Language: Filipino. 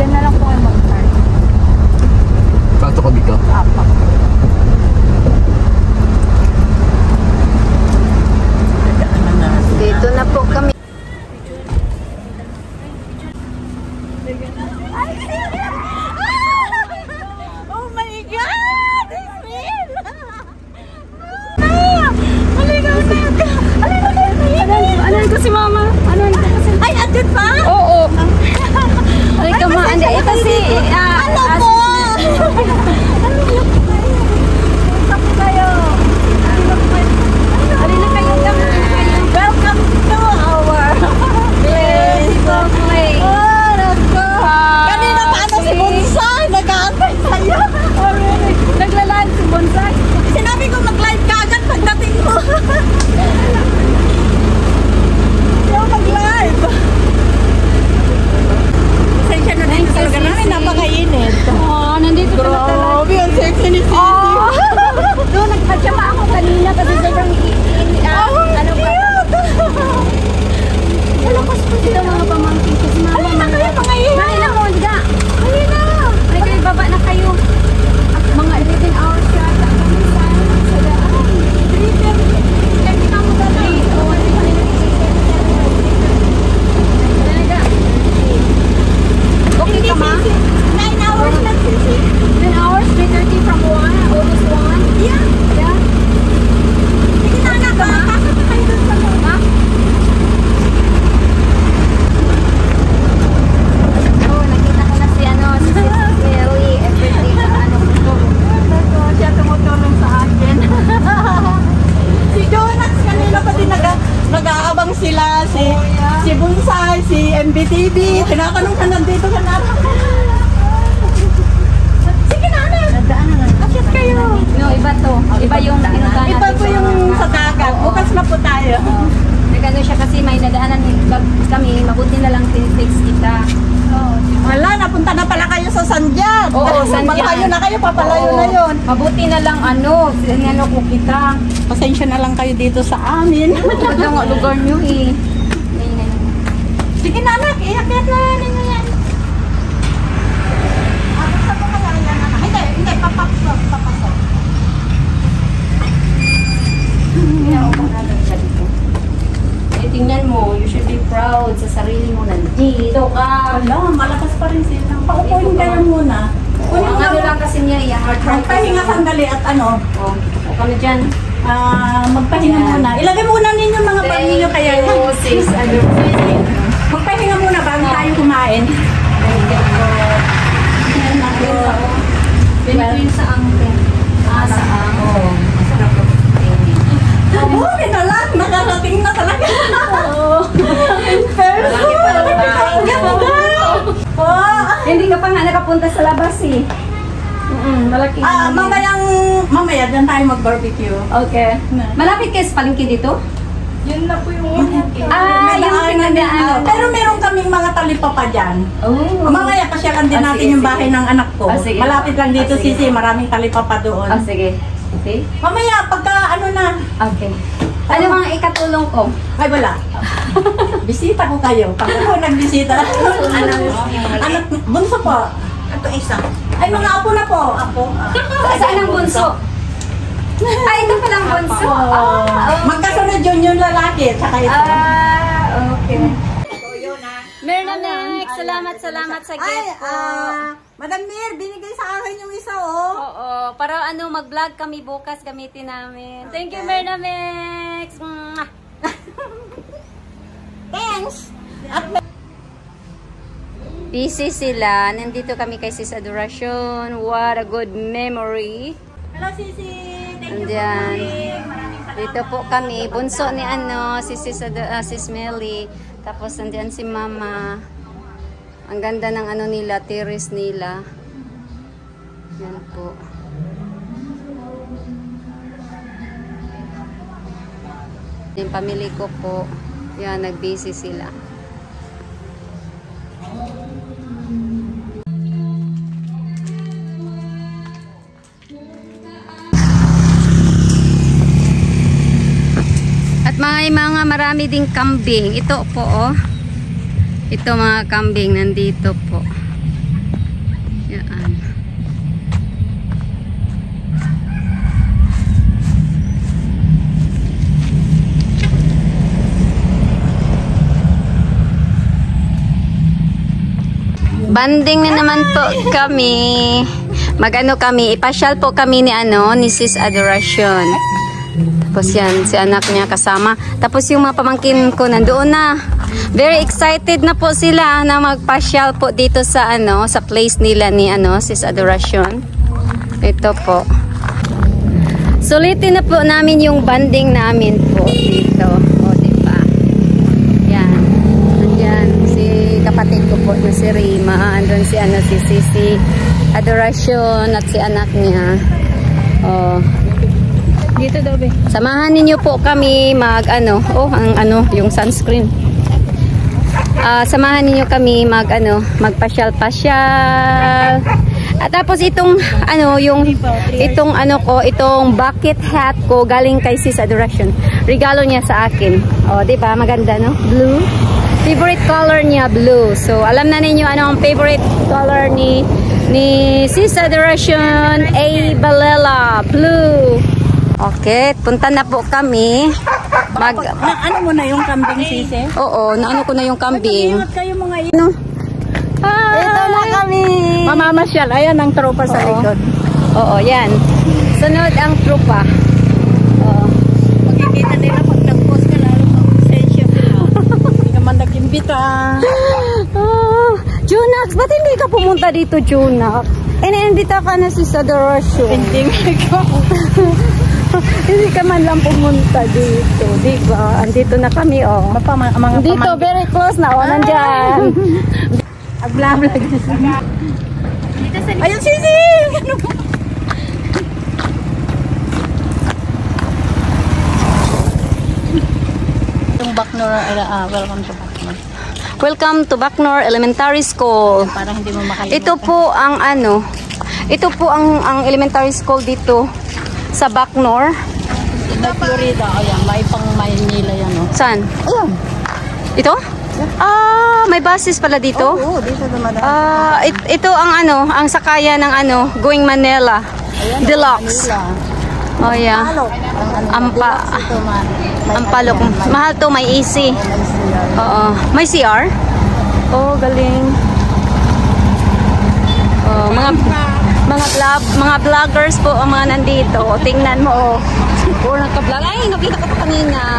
Diyan na lang po kayo mag-start. Kato ka dito? Apa. Dito na po kami. Oh my God! It's real! Anan ko si Mama? Anan ko si... Ay, andun pa? Oo. Ay, kamaan. Ito si... Ano po? Sabi kayo. Alina kayo. Welcome to our festival play. Oh, nako. Kanina paano si Bonsai? Nag-aantay sa'yo. Oh, really? Naglalaan si Bonsai? Sinabi ko mag-live ka agad pagdating mo. Mag-live. Pasensya na din talaga namin, napakainit. Oo, nandito ka na talaga. Grabe, ang sexy ni Sisi. Doon, nagpatsama ako kanina kasi sobrang ano pa. Malakas po sila mga pamangkin kasi mama. Halina kayo, mga iha. Halina mo, diga. Halina. Ay kayo, baba na kayo. Mga 11 hours yata. Sa daan. 3:30. Kasi ka mo dali. Okay ka ma? 9 hours lang Sisi. 9 hours? 3:30 from 1? Almost 1? Yeah. Yeah. Sige na anak, pasok na kayo doon sa loob. Ha? Oh, nakita ko na si ano, si Mary, everything na ano ko. Siya tumutulong sa akin. Si Jonas kanina pa din nag-aabang sila, si Bonsai, si MBTV, tinatanong ka nandito ka na. Sige na, anak. Nadaan na lang. Akyat kayo. No, iba to. Iba yung pinuntahan natin. Iba po yung sa dagat. Bukas na po tayo. Nagano siya kasi may nadaanan kami, mabuti na lang tinitex kita. Wala, napunta na pala kayo sa Sandiag. Oo, Sandiag. Papalayo na kayo, papalayo na yun. Mabuti na lang ano ko kita. Pasensya na lang kayo dito sa amin. Ito nga lugar nyo eh. Sige na anak, iakit na ninyo yan. Sa mga yan anak. Hindi, papasok. Tingnan mo, you should be proud sa sarili mo. Nandito ka. Wala, malakas pa rin sila. Paupuin kayo muna. Ang ano lang kasi niya, magpahinga sandali at ano. O kami dyan. Magpahinga muna. Ilagay muna ninyo mga bag ninyo kaya. Sis, magpahinga muna bago tayo kumain. Ganito yung saang. Saang. Masarap po. Buti na lang, nakarating na talaga. Hindi ka pa nga nakapunta sa labas eh. Malaki. Mamaya dyan tayo mag-barbecue. Okay. Malapit kayo sa palengke dito? Yun na po yung yung pinagdaan. Pero meron kaming mga talipapa dyan. Mamaya pasyalan din natin yung bahay ng anak ko. Malapit lang dito Sisi, maraming talipapa doon. Sige. Okay. Mamaya, pagka ano na. Okay. Ano mga ikatulong ko? Ay, wala. Bisita ko kayo. Pag ako nagbisita. Anak, bunso po. Ito isa. Ay, mga apo na po. Apo. Saan ang bunso? Ay, ito palang bunso. Magkasunod yun yung lalaki. Tsaka ito. Okay. Mernamek, salamat sa gift ko. Madam Mir, binigay sa akin yung isa, oh. Oo, para ano, mag-vlog kami bukas, gamitin namin. Thank you, Mernamek. Thanks. Busy sila. Nandito kami kay Sis Adoracion. What a good memory. Hello, Sisi. Thank you for coming. Dito po kami. Bunso ni ano, si Sis Melly. Tapos nandiyan si Mama. Ang ganda ng ano nila, terrace nila. Yan po. Yung pamilya ko po. Yan, nag-busy sila. At may mga marami ding kambing. Ito po, oh. Ito mga kambing nandito po. Yan. Banding na naman po kami. Mag-ano kami, ipasyal po kami ni Sis Adoracion. Tapos yan, si anak niya kasama. Tapos yung mga pamangkin ko nandoon na. Very excited na po sila na magpasyal po dito sa sa place nila ni Sis Adoracion. Ito po. Sulitin na po namin yung banding namin po dito. O, diba? Yan. Andyan si kapatid ko po na si Rima. Andun si si Adoracion at si anak niya. Oh. Dito daw be. Samahan ninyo po kami mag yung sunscreen. Samahan ninyo kami magpasyal-pasyal. At tapos itong itong bucket hat ko galing kay Sis Adoracion. Regalo niya sa akin. Oh, 'di ba? Maganda, no? Blue. Favorite color niya blue. So, alam na ninyo ano ang favorite color ni Sis Adoracion, A. Balela, blue. Okay, punta na po kami. Ano mo na yung kambing, Sisi? Oo, naano ko na yung kambing. Kayo mga Ano? Ito na kami. Mamamasyal. Ayan ang tropa sa likod. Oo, yan. Sunod ang tropa. Oo. Makikita nila pag nag-post ka lalo mag-sensya sila. Hindi naman nag-imbita. Junax, ba't hindi ka pumunta dito, Junax? Iniimbita ka na si Adoracion. Hindi ko. Hindi ka man lang pumunta dito, di ba? Andito na kami, oh. Mga Dito, very close na, oh, nandyan. Agblabla. Ayun, Sisi! Yung Bacnor, welcome to Bacnor. Welcome to Bacnor Elementary School. Parang hindi mo makalimutan. Ito po ang ito po ang elementary school dito sa Bacnor. Sa Florida, ayan, may pang Maynila yan, oh. Saan? Ayan. Ito? May buses pala dito? Oo, dito naman. Ito ang ang sakaya ng going Manila. Ayan, Deluxe. Manila. Oh yeah. Ampalok. Mahal to, may AC. Oo. May CR? Oh, galing. Oh, mga vloggers po ang mga nandito. Tingnan mo, oh. Puro nagka-vlog. Ay, nakita ko pa kanina.